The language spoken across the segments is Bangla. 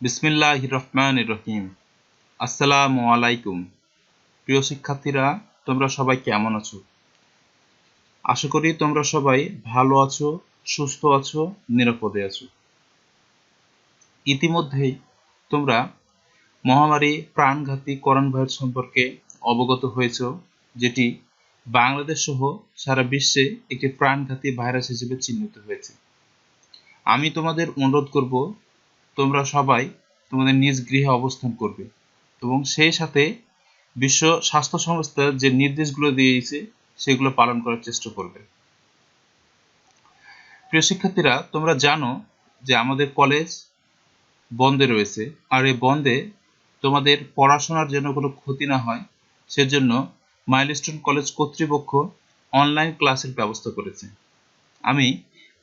বিসমিল্লাহির রহমানির রহিম। আসসালামু আলাইকুম। প্রিয় শিক্ষার্থীরা, তোমরা সবাই কেমন আছো? আশা করি তোমরা সবাই ভালো আছো, সুস্থ আছো, নিরাপদে আছো। ইতিমধ্যেই তোমরা মহামারী প্রাণঘাতী করোনা ভাইরাস সম্পর্কে অবগত হয়েছ, যেটি বাংলাদেশ সহ সারা বিশ্বে একটি প্রাণঘাতী ভাইরাস হিসেবে চিহ্নিত হয়েছে। আমি তোমাদের অনুরোধ করব, তোমরা সবাই তোমাদের নিজ গৃহে অবস্থান করবে এবং সেই সাথে বিশ্ব স্বাস্থ্য সংস্থা যে নির্দেশগুলো দিয়েছে সেগুলো পালন করার চেষ্টা করবে। প্রিয় শিক্ষার্থীরা, তোমরা জানো যে আমাদের কলেজ বন্ধে রয়েছে, আর এই বন্ধে তোমাদের পড়াশোনার যেন কোনো ক্ষতি না হয় সেজন্য মাইলস্টোন কলেজ কর্তৃপক্ষ অনলাইন ক্লাসের ব্যবস্থা করেছে। আমি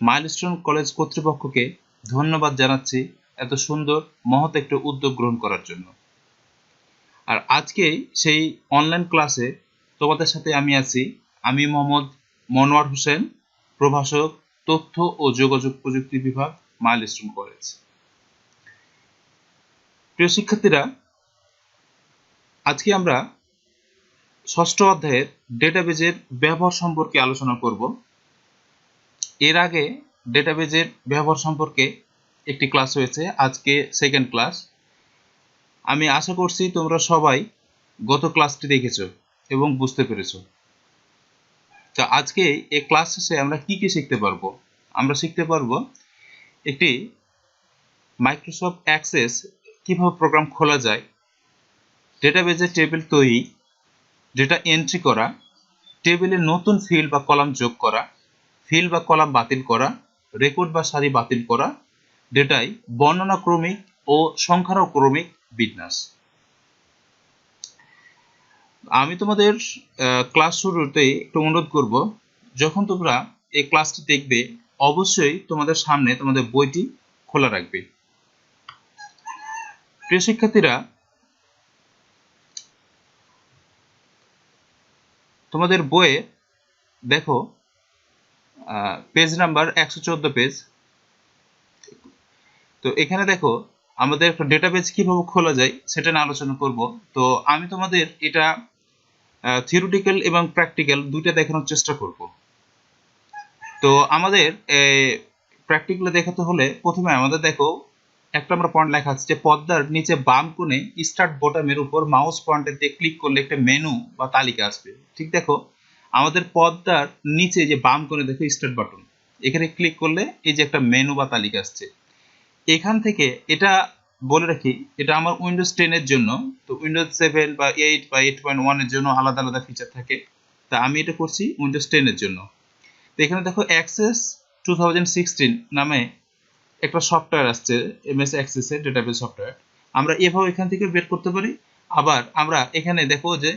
মাইলস্টোন কলেজ কর্তৃপক্ষকে ধন্যবাদ জানাচ্ছি এত সুন্দর মহৎ একটা উদ্যোগ গ্রহণ করার জন্য। আর আজকে সেই অনলাইন ক্লাসে তোমাদের সাথে আমি আছি। আমি মোহাম্মদ মনোয়ার হোসেন, প্রভাষক, তথ্য ও যোগাযোগ প্রযুক্তি বিভাগ, মাইলস্টোন কলেজ। প্রিয় শিক্ষার্থীরা, আজকে আমরা ষষ্ঠ অধ্যায়ের ডেটাবেজের ব্যবহার সম্পর্কে আলোচনা করব। এর আগে ডেটাবেজের ব্যবহার সম্পর্কে একটি ক্লাস হয়েছে, আজকে সেকেন্ড ক্লাস। আমি আশা করছি তোমরা সবাই গত ক্লাসটি দেখেছো এবং বুঝতে পেরেছো। তো আজকে এই ক্লাস শেষে আমরা কি কি শিখতে পারবো? আমরা শিখতে পারবো একটি মাইক্রোসফট অ্যাক্সেস কিভাবে প্রোগ্রাম খোলা যায়, ডেটাবেজে টেবিল তৈরি, ডেটা এন্ট্রি করা, টেবিলে নতুন ফিল্ড বা কলাম যোগ করা, ফিল্ড বা কলাম বাতিল করা, রেকর্ড বা সারি বাতিল করা, ডেটায় বর্ণনাক্রমিক ও সংখ্যানুক্রমিক বিন্যাস। আমি তোমাদের ক্লাস শুরুতেই একটু অনুরোধ করব, যখন তোমরা এই ক্লাসটি দেখবে অবশ্যই তোমাদের সামনে তোমাদের বইটি খোলা রাখবে। প্রিয় শিক্ষার্থীরা, তোমাদের বইয়ে দেখো পেজ নাম্বার 114 পেজ। তো এখানে দেখো আমাদের একটা ডেটাবেজ কিভাবে খোলা যায় সেটা নিয়ে আলোচনা করব। তো আমি তোমাদের এটা থিওরিটিক্যাল এবং প্র্যাকটিক্যাল দুইটা দেখানোর চেষ্টা করব। তো আমাদের প্র্যাকটিক্যালি দেখাতে হলে প্রথমে আমাদের দেখো একটা আমরা পয়েন্ট লেখা আছে যে পর্দার নিচে বাম কোণে স্টার্ট বোতামের উপর মাউস পয়েন্টার দিয়ে ক্লিক করলে একটা মেনু বা তালিকা আসবে। ঠিক দেখো আমাদের পর্দার নিচে যে বাম কোণে দেখো স্টার্ট বাটন, এখানে ক্লিক করলে এই যে একটা মেনু বা তালিকা আসছে। এখান থেকে এটা বলে রাখি, এটা আমার উইন্ডোজ 10 এর জন্য। তো উইন্ডোজ 7 বা 8 বা 8.1 এর জন্য আলাদা আলাদা ফিচার থাকে। তা আমি এটা করছি উইন্ডোজ 10 এর জন্য। তো এখানে দেখো অ্যাক্সেস 2016 নামে একটা সফটওয়্যার আসছে, এমএস অ্যাক্সেস এর ডেটাবেস সফটওয়্যার। আমরা এভাবে এখান থেকে বের করতে পারি। আবার আমরা এখানে দেখো যে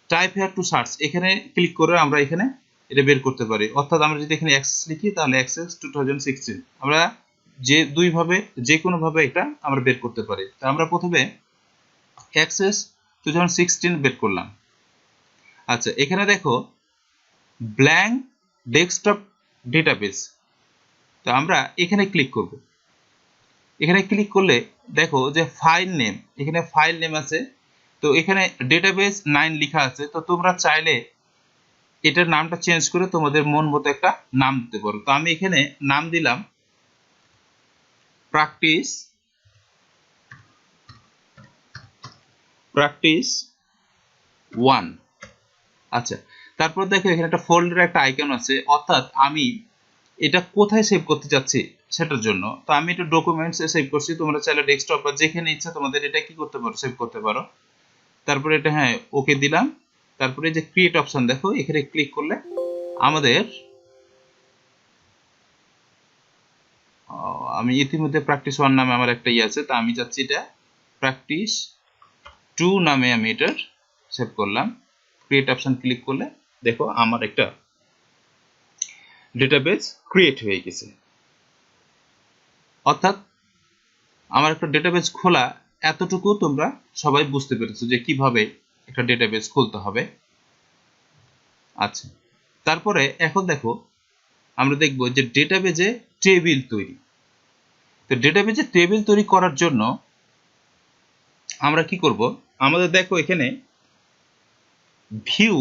টাইপ হেয়ার টু সার্চ, এখানে ক্লিক করে আমরা এখানে এটা বের করতে পারি। অর্থাৎ আমরা যদি এখানে অ্যাক্সেস লিখি তাহলে অ্যাক্সেস 2016 আমরা যে দুইভাবে যে কোনো ভাবে এটা আমরা বের করতে পারি। তা আমরা প্রথমে অ্যাক্সেস 2016 বের করলাম। আচ্ছা, এখানে দেখো ব্ল্যাঙ্ক ডেস্কটপ ডেটাবেস। তো আমরা এখানে ক্লিক করব। এখানে ক্লিক করলে দেখো যে ফাইল নেম, এখানে ফাইল নেম আছে। তো এখানে ডেটাবেস 9 লেখা আছে। তো তোমরা চাইলে এটার নামটা চেঞ্জ করে তোমাদের মন মতো একটা নাম দিতে পারো। তো আমি এখানে নাম দিলাম প্র্যাকটিস 1। আচ্ছা, তারপর দেখো এখানে একটা ফোল্ডার একটা আইকন আছে, অর্থাৎ আমি এটা কোথায় সেভ করতে যাচ্ছি সেটার জন্য। তো আমি এটা ডকুমেন্টসে সেভ করছি। তোমরা চাইলে ডেস্কটপ বা যেখানে ইচ্ছা তোমাদের এটা কি করতে পারো, সেভ করতে পারো। তারপরে এটা হ্যাঁ ওকে দিলাম। তারপরে যে ক্রিয়েট অপশন দেখো, এখানে ক্লিক করলে আমাদের আমি ইতিমধ্যে প্র্যাকটিস 1 নামে আমার একটা ইয়ে আছে, তা আমি চাচ্ছি এটা প্র্যাকটিস 2 নামে আমি এটার সেভ করলাম। ক্রিয়েট অপশন ক্লিক করলে দেখো আমার একটা ডেটাবেস ক্রিয়েট হয়ে গেছে। অর্থাৎ আমার একটা ডেটাবেস খোলা, এতটুকু তোমরা সবাই বুঝতে পেরেছো যে কিভাবে একটা ডেটাবেস খুলতে হবে। আচ্ছা, তারপরে এখন দেখো আমরা দেখব যে ডেটাবেজে টেবিল তৈরি। তো ডেটাবেজে টেবিল তৈরি করার জন্য আমরা কি করব, আমাদের দেখো এখানে ভিউ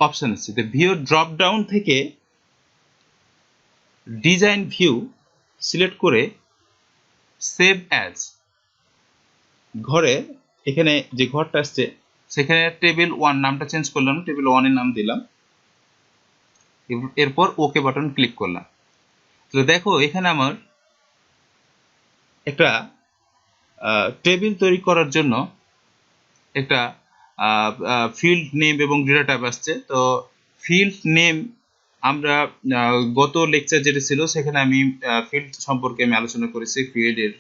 অপশন আছে, তো ভিউ ড্রপ ডাউন থেকে ডিজাইন ভিউ সিলেক্ট করে সেভ অ্যাজ ঘরে, এখানে যে ঘরটা আসছে সেখানে টেবিল 1 নামটা চেঞ্জ করলাম, টেবিল 1 এর নাম দিলাম, এরপর ওকে বাটন ক্লিক করলাম। তো দেখো এখানে আমার একটা টেবিল তৈরি করার জন্য একটা ফিল্ড নেম এবং ডেটা টাইপ আসছে। তো ফিল্ড নেম আমরা গত লেকচার যেটা ছিল সেখানে আমি ফিল্ড সম্পর্কে আমি আলোচনা করেছি, ফিল্ডের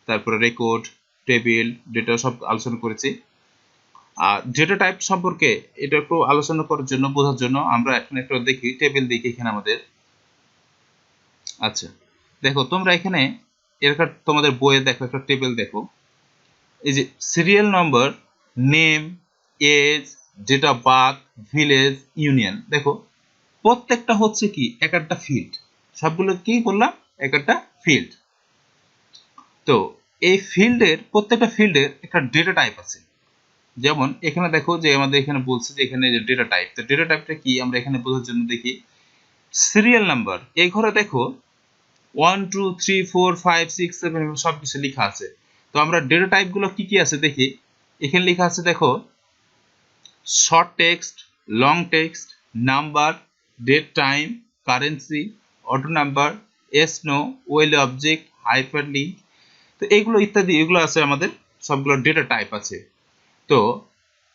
তারপরে রেকর্ড, টেবিল, ডেটা সব আলোচনা করেছি। আর ডেটা টাইপ সম্পর্কে এটা একটু আলোচনা করার জন্য, বোঝার জন্য আমরা এখানে একটু দেখি, টেবিল দেখি এখানে আমাদের। আচ্ছা দেখো তোমরা এখানে এরকম তোমাদের বইয়ে দেখো একটা টেবিল দেখো, এই যে serial number, name, age, date of birth, village, union, দেখো প্রত্যেকটা হচ্ছে কি এক একটা ফিল্ড, সবগুলো কি করলাম এক একটা ফিল্ড। তো এই ফিল্ডের প্রত্যেকটা ফিল্ডের একটা ডেটা টাইপ আছে। যেমন এখানে দেখো যে আমাদের এখানে বলছে যে এখানে যে ডেটা টাইপ, তো ডেটা টাইপটা কি আমরা এখানে বোঝার জন্য দেখি সিরিয়াল নাম্বার, এই ঘরে দেখো 1 2 3 4 5 6 7 সব কিছু লেখা আছে। তো আমরা ডেটা টাইপ গুলো কি কি আছে দেখি, এখানে লেখা আছে দেখো short text, long text, number, date time, currency, auto number, yes no, OLE object, hyperlink, তো এগুলো ইত্যাদি এগুলো আছে আমাদের, সবগুলো ডেটা টাইপ আছে। তো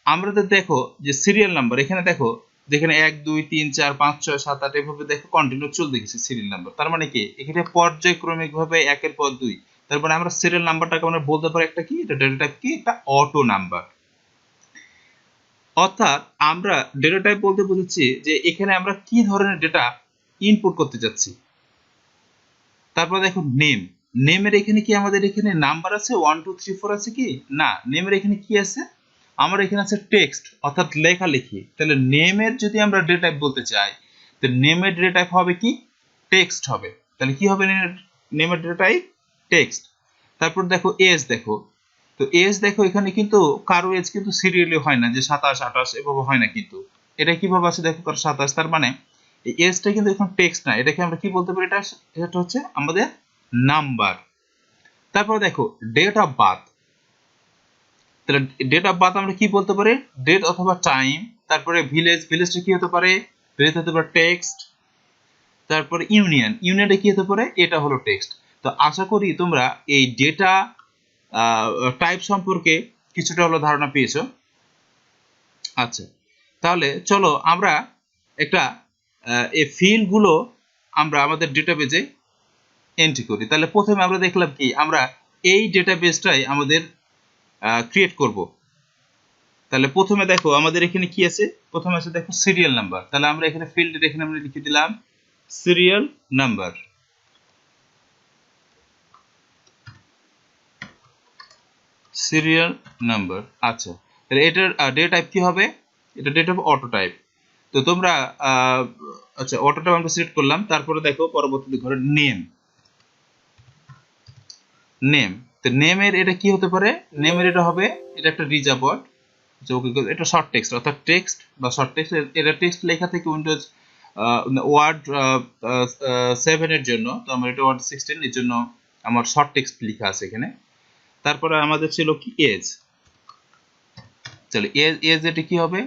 আমরা তো দেখো যে সিরিয়াল নাম্বার, এখানে দেখো যেখানে 1 2 3 4 5 6 7 8 এভাবে দেখো কন্টিনিউ চলতে গেছে সিরিয়াল নাম্বার, তার মানে কি এখানে পর্যায়ক্রমিক ভাবে একের পর দুই, তার মানে আমরা সিরিয়াল নাম্বারটাকে আমরা বলতে পারি একটা কি, এটা ডেটা টাইপ কি, একটা অটো নাম্বার। অর্থাৎ আমরা ডেটা টাইপ বলতে বুঝাচ্ছি যে এখানে আমরা কি ধরনের ডেটা ইনপুট করতে যাচ্ছি। তারপর দেখো নেম, নেমের এখানে কি আমাদের এখানে নাম্বার আছে 1 2 3 4 আছে কি না, নেমের এখানে কি আছে, আমার এখানে আছে টেক্সট অর্থাৎ লেখালেখি। তাহলে নেমের যদি আমরা ডেটা টাইপ বলতে চাই, তো নেমের ডেটা টাইপ হবে কি টেক্সট হবে। তাহলে কি হবে নেমের ডেটা টাইপ টেক্সট। তারপর দেখো এজ, দেখো তো এজ দেখো এখানে কিন্তু কারো এজ কিন্তু সিরিয়ালি হয় না যে 27 28 এভাবে হয় না, কিন্তু এটা কিভাবে আছে দেখো কারো 27, তার মানে এই এজটা কিন্তু এখন টেক্সট না, এটাকে আমরা কি বলতে পারি, এটা হচ্ছে আমাদের নাম্বার। তারপর দেখো ডেট অফ বার্থ, তাহলে ডেট অফ বার্থ আমরা কি বলতে পারি, ডেট অথবা টাইম। তারপরে ভিলেজ, ভিলেজটা কি হতে পারে, ভিলেজ হতে পারে টেক্সট। তারপরে ইউনিয়ন, ইউনিয়নটা কি হতে পারে, এটা হলো টেক্সট। তো আশা করি তোমরা এই ডেটা টাইপ সম্পর্কে কিছুটা হলো ধারণা পেয়েছো। আচ্ছা তাহলে চলো আমরা একটা এই ফিল্ডগুলো আমরা আমাদের ডেটাবেজে এন্ট্রি করি। তাহলে প্রথমে আমরা দেখলাম কি আমরা এই ডেটাবেসটাই আমাদের ক্রিয়েট করব। তাহলে প্রথমে দেখো আমাদের এখানে কি আছে, প্রথমে আছে দেখো সিরিয়াল নাম্বার, তাহলে আমরা এখানে ফিল্ডে এখানে আমরা লিখে দিলাম সিরিয়াল নাম্বার। সিরিয়াল নাম্বার, আচ্ছা তাহলে এটার ডেটা টাইপ কি হবে, এটা ডেটা টাইপ অটো টাইপ। তো তোমরা আচ্ছা অটো টাইপ আমরা সিলেক্ট করলাম। তারপরে দেখো পরবর্তীতে ঘরে নেম, নেম, তো নেমের এটা কি হতে পারে, নেমের এটা হবে এটা একটা রিজার্ভ ওয়ার্ড, এটা শর্ট টেক্সট অর্থাৎ টেক্সট বা শর্ট টেক্সট, এটা টেক্সট লেখা থেকে উইন্ডোজ ওয়ার্ড 7 এর জন্য, তো আমার এটা ওয়ার্ড 16 এর জন্য আমার শর্ট টেক্সট লেখা আছে এখানে। তারপরে আমাদের ছিল কি এজ, চলো এজ, এজ এটা কি হবে,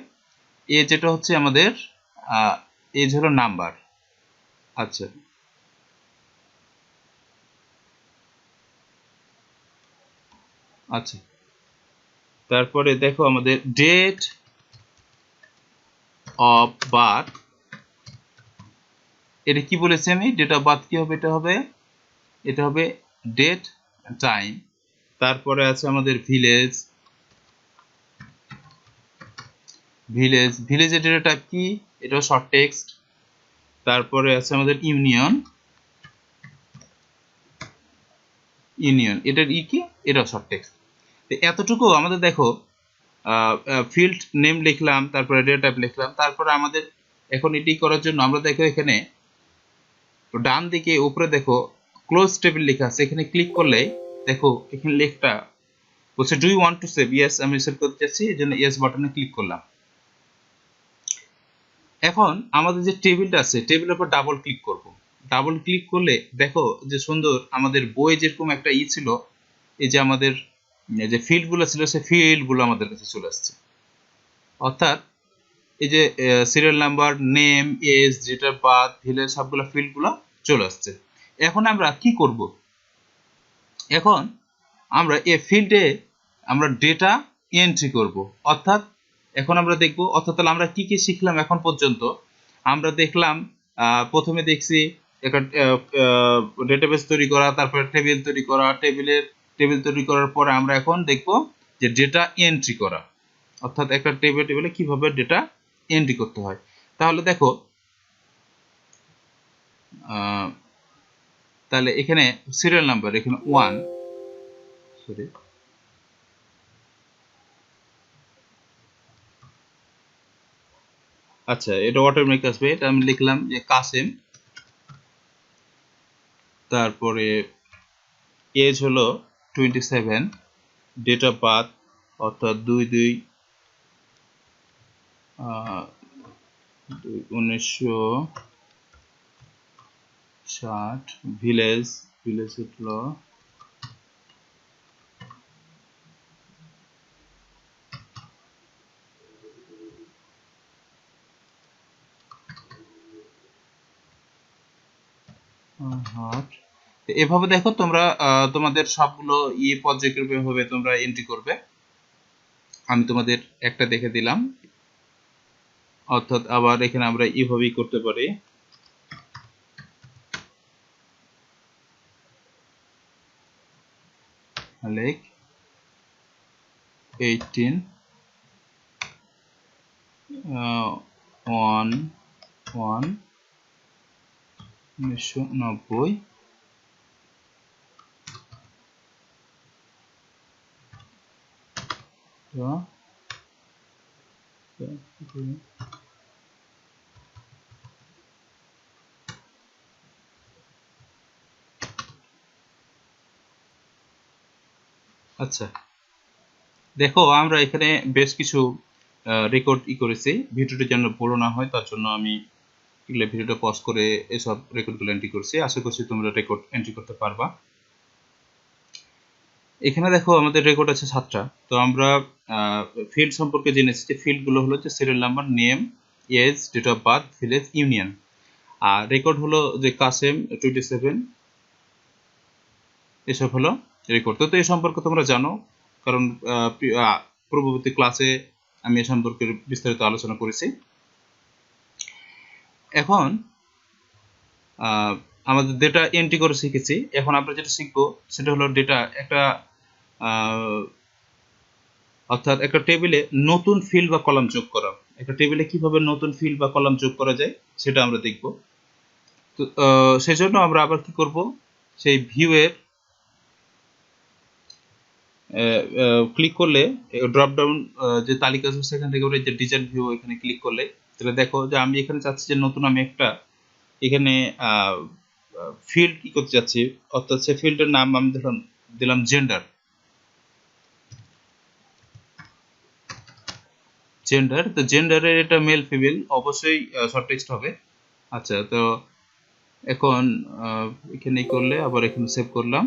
এজ এটা হচ্ছে আমাদের এজ হলো নাম্বার। আচ্ছা আচ্ছা তারপরে দেখো আমাদের ডেট অফ বার্থ, এটা কি বলেছি আমি, ডেট অফ বার্থ কি হবে, এটা হবে ডেট টাইম। তারপরে আছে আমাদের ভিলেজ, ভিলেজের ডেটা টাইপ কি, এটা শর্ট টেক্সট। তারপরে আছে আমাদের ইউনিয়ন, ইউনিয়ন এটার কি, এটা শর্ট টেক্সট। এতটুকু আমাদের দেখো ফিল্ড নেম লিখলাম, তারপরে ডেটা টাইপ লিখলাম। তারপরে আমাদের এখন এটি করার জন্য আমরা দেখো এখানে ডান দিকে উপরে দেখো ক্লোজ টেবিল লেখা আছে, এখানে ক্লিক করলে দেখো এখানে লেখটা বলছে do you want to save, yes আমি সেভ করতে চাচ্ছি, এই জন্য ইয়েস বাটনে ক্লিক করলাম। এখন আমাদের যে টেবিলটা আছে টেবিলের উপর ডাবল ক্লিক করব। ডাবল ক্লিক করলে দেখো যে সুন্দর আমাদের বইয়ে যেরকম একটা ছিল, এই যে আমাদের যে ফিল্ডগুলো ছিল সেই ফিল্ডগুলো আমাদের কাছে চলে আসছে। অর্থাৎ এই যে serial number, name, age, date of birth, village সবগুলো ফিল্ডগুলো চলে আসছে। এখন আমরা কি করব? এখন আমরা এই ফিল্ডে আমরা ডেটা এন্ট্রি করব। অর্থাৎ এখন আমরা দেখব, অর্থাৎ তাহলে আমরা কি কি শিখলাম এখন পর্যন্ত? আমরা দেখলাম প্রথমে দেখছি একটা ডেটাবেস তৈরি করা, তারপরে টেবিল তৈরি করা, টেবিল তৈরি করার পরে আমরা এখন দেখব যে ডেটা এন্ট্রি করা, অর্থাৎ একটা টেবিলে কিভাবে ডেটা এন্ট্রি করতে হয়। তাহলে দেখো তাহলে এখানে সিরিয়াল নাম্বার, এখানে 1, সরি আচ্ছা এটা অটোমেটিক আসবে, এটা আমি লিখলাম যে কাসেম, তারপরে এজ হলো 27, ডেট অফ বার্থ অর্থাৎ 2/2/1960, ভিলেজ হলো হাট। এভাবে দেখো তোমরা তোমাদের সবগুলো পর্যায়ক্রমে তোমরা এন্ট্রি করবে। আমি তোমাদের একটা দেখে দিলাম, অর্থাৎ আবার এখানে আমরা এইভাবেই করতে পারি। লেখ 18 1 1 1990, আচ্ছা দেখো আমরা এখানে বেশ কিছু রেকর্ড করেছি। ভিডিওটি যেন বড় না হয় তার জন্য আমি এগুলো ভিডিওটা পজ করে এসব রেকর্ডগুলো এন্ট্রি করছি। আশা করছি তোমরা রেকর্ড এন্ট্রি করতে পারবা। এখানে দেখো আমাদের রেকর্ড আছে 7টা। তো আমরা ফিল্ড সম্পর্কে জেনেছি যে ফিল্ডগুলো হলো যে serial number, name, age, date of birth, village, union. আর রেকর্ড হলো যে কাসেম 27, এসব হলো রেকর্ড। তো এই সম্পর্কে তোমরা জানো, কারণ পূর্ববর্তী ক্লাসে আমি এ সম্পর্কে বিস্তারিত আলোচনা করেছি। এখন আমাদের ডেটা এন্ট্রি করে শিখেছি। এখন আমরা যেটা শিখবো সেটা হলো ডেটা একটা অর্থাৎ একটা টেবিলে নতুন ফিল্ড বা কলাম যোগ করা। একটা টেবিলে কিভাবে নতুন ফিল্ড বা কলাম যোগ করা যায় সেটা আমরা দেখব। তো সেজন্য আমরা আবার কি করব, সেই ভিউয়ের ক্লিক করলে ড্রপ ডাউন যে তালিকা আছে সেখান থেকে যে ডিজাইন ভিউ এখানে ক্লিক করলে তাহলে দেখো যে আমি এখানে চাচ্ছি যে নতুন আমি একটা এখানে ফিল্ড কি করতে যাচ্ছি, অর্থাৎ সেই ফিল্ডের নাম আমি দিলাম জেন্ডার। তো জেন্ডারের এটা মেল ফিমেল অবশ্যই শর্ট টেক্সট হবে। আচ্ছা তো এখন এখানে করলে আবার এখানে সেভ করলাম,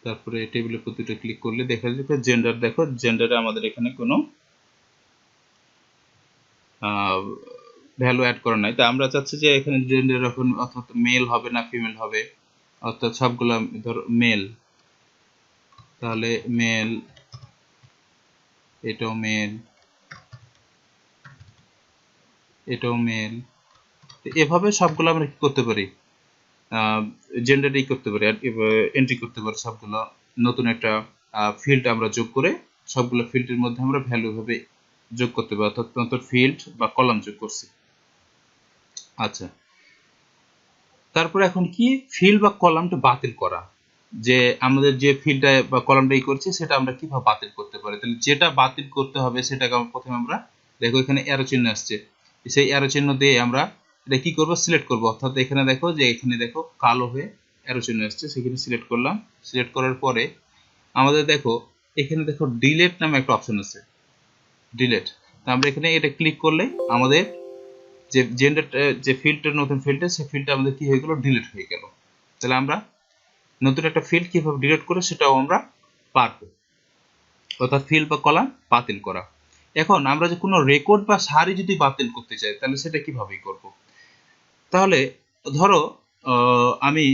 তারপরে টেবিলের প্রতিটা ক্লিক করলে দেখা যাবে জেন্ডার। দেখো জেন্ডারে আমাদের এখানে কোনো ভ্যালু অ্যাড করা নাই। তা আমরা চাচ্ছি যে এখানে জেন্ডার এখন অর্থাৎ মেল হবে না ফিমেল হবে, অর্থাৎ সবগুলো ধরো মেল, তাহলে মেল, এটাও মেল, এটাও মেল। এভাবে সবগুলো আমরা কি করতে পারি, জেন্ডার করতে পারি, এন্ট্রি করতে পারি সবগুলো। নতুন একটা ফিল্ড আমরা যোগ করে সবগুলো ফিল্ডের মধ্যে আমরা ভ্যালু ভাবে যোগ করতে পারি, অর্থাৎ নতুন ফিল্ড বা কলাম যোগ করছি। আচ্ছা তারপরে এখন কি ফিল্ড বা কলামটা বাতিল করা, যে আমাদের যে ফিল্ডটা বা কলামটা করছি সেটা আমরা কিভাবে বাতিল করতে পারি। তাহলে যেটা বাতিল করতে হবে সেটাকে প্রথমে আমরা দেখো এখানে অ্যারো চিহ্ন আসছে, সেই অ্যারো চিহ্ন দিয়ে আমরা এটা কি করব, সিলেক্ট করব। অর্থাৎ এখানে দেখো যে এখানে দেখো কালো হয়ে অ্যারো চিহ্ন আসছে, সেখানে সিলেক্ট করলাম। সিলেক্ট করার পরে আমাদের দেখো এখানে দেখো ডিলেট নামে একটা অপশন আছে, ডিলেট। তো আমরা এখানে এটা ক্লিক করলে আমাদের যে জেন্ডার যে ফিল্ডটা নতুন ফিল্ডটা সেই ফিল্ডটা আমাদের কি হয়ে গেল, ডিলিট হয়ে গেল। তাহলে আমরা নতুন একটা ফিল্ড কিভাবে ডিলিট করে সেটাও আমরা পারবো, অর্থাৎ ফিল্ড বা কলাম বাতিল করা। এখন আমরা যে কোনো রেকর্ড বা সারি যদি বাতিল করতে চাই তাহলে সেটা কিভাবে করব? তাহলে ধরো আমি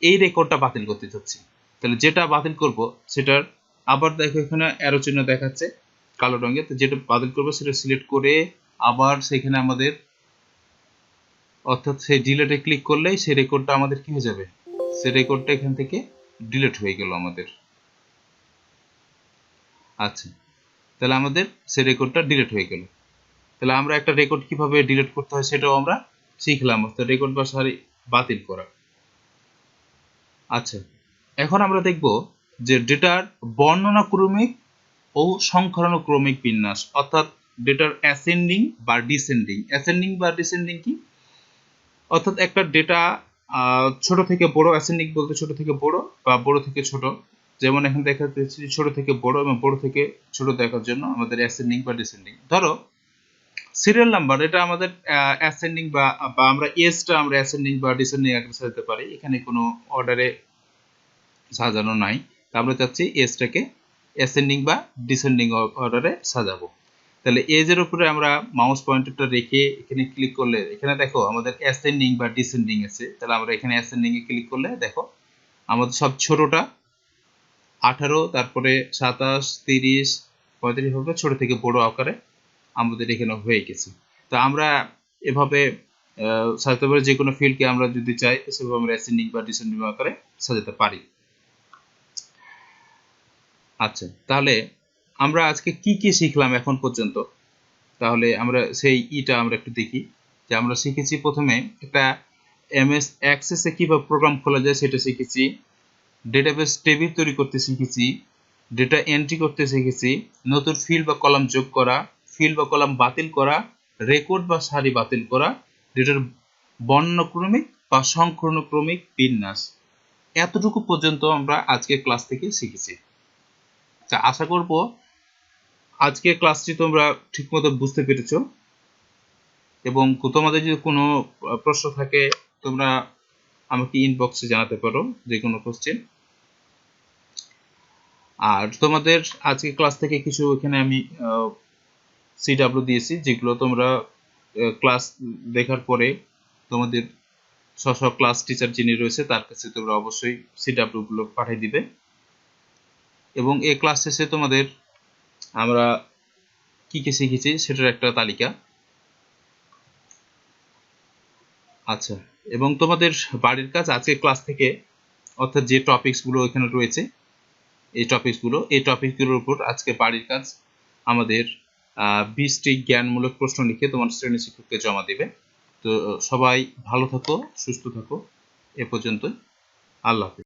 এই রেকর্ডটা বাতিল করতে চাচ্ছি, তাহলে যেটা বাতিল করব সেটার আবার দেখো এখানে অ্যারো চিহ্ন দেখাচ্ছে কালো রঙে, তো যেটা বাতিল করব সেটা সিলেক্ট করে আবার সেখানে আমাদের অর্থাৎ সেই ডিলেটে ক্লিক করলেই সেই রেকর্ডটা আমাদের কি হয়ে যাবে, সেই রেকর্ডটা এখান থেকে ডিলিট হয়ে গেল আমাদের। আচ্ছা, তাহলে আমাদের সেই রেকর্ডটা ডিলিট হয়ে গেল। তাহলে আমরা একটা রেকর্ড কিভাবে ডিলিট করতে হয় সেটাও আমরা শিখলাম, অর্থাৎ রেকর্ড বা সারি বাতিল করা। আচ্ছা, এখন আমরা দেখব যে ডেটার বর্ণনাক্রমিক ও সংখ্যানুক্রমিক বিন্যাস, অর্থাৎ ডেটার অ্যাসেন্ডিং বা ডিসেন্ডিং। অ্যাসেন্ডিং বা ডিসেন্ডিং কি? অর্থাৎ একটা ডেটা ছোট থেকে বড়, অ্যাসেন্ডিং বলতে ছোট থেকে বড় বা বড় থেকে ছোট, যেমন এখন দেখা যাচ্ছে ছোট থেকে বড় এবং বড় থেকে ছোট দেখার জন্য আমাদের অ্যাসেন্ডিং বা ডিসেন্ডিং। ধরো সিরিয়াল নাম্বার, এটা আমাদের অ্যাসেন্ডিং বা আমরা এসটা আমরা অ্যাসেন্ডিং বা ডিসেন্ডিং আকারে সাজাতে পারি, এখানে কোনো অর্ডারে সাজানো নাই। আমরা চাচ্ছি এসটাকে অ্যাসেন্ডিং বা ডিসেন্ডিং অর্ডারে সাজাবো। তাহলে এজের উপরে আমরা মাউস পয়েন্টারটা রেখে এখানে ক্লিক করলে এখানে দেখো আমাদের অ্যাসেন্ডিং বা ডিসেন্ডিং আছে। তাহলে আমরা এখানে অ্যাসেন্ডিং এ ক্লিক করলে দেখো আমাদের সব ছোটটা 18, তারপরে 27, 30, 35 হবে ছোট থেকে বড় আকারে আমাদের এখানে হয়ে গেছে। তো আমরা এভাবে সাজাতে পারি যে কোনো ফিল্ডকে আমরা যদি চাই সেভাবে আমরা অ্যাসেন্ডিং বা ডিসেন্ডিং আকারে সাজাতে পারি। আচ্ছা, তাহলে আমরা আজকে কি কি শিখলাম এখন পর্যন্ত? তাহলে আমরা সেই আমরা একটু দেখি। যে আমরা শিখেছি প্রথমে একটা এমএস অ্যাক্সেসে কিভাবে প্রোগ্রাম খোলা যায় সেটা শিখেছি, ডেটাবেস টেবিল তৈরি করতে শিখেছি, ডেটা এন্ট্রি করতে শিখেছি, নতুন ফিল্ড বা কলাম যোগ করা, ফিল্ড বা কলাম বাতিল করা, রেকর্ড বা সারি বাতিল করা, ডেটার বর্ণানুক্রমিক বা সংখ্যানুক্রমিক বিন্যাস। এতটুকু পর্যন্ত আমরা আজকে ক্লাস থেকে শিখেছি। আশা করব আজকে ক্লাসটি তোমরা ঠিকমতো বুঝতে পেরেছো, এবং তোমাদের যদি কোনো প্রশ্ন থাকে তোমরা আমাকে ইনবক্সে জানাতে পারো যে কোনো কোশ্চেন। আর তোমাদের আজকে ক্লাস থেকে কিছু এখানে আমি সিডাব্লিউ দিয়েছি, যেগুলো তোমরা ক্লাস দেখার পরে তোমাদের স্ব ক্লাস টিচার যিনি রয়েছে তার কাছে তোমরা অবশ্যই সিডাব্লিউ গুলো পাঠিয়ে দিবে। এবং এই ক্লাস শেষে তোমাদের আমরা কি কি শিখেছি সেটার একটা তালিকা। আচ্ছা, এবং তোমাদের বাড়ির কাজ আজকে ক্লাস থেকে, অর্থাৎ যে টপিকসগুলো এখানে রয়েছে এই টপিকসগুলোর উপর আজকে বাড়ির কাজ আমাদের 20টি জ্ঞানমূলক প্রশ্ন লিখে তোমার শ্রেণী শিক্ষককে জমা দিবে। তো সবাই ভালো থাকো, সুস্থ থাকো। এ পর্যন্ত, আল্লাহ হাফেজ।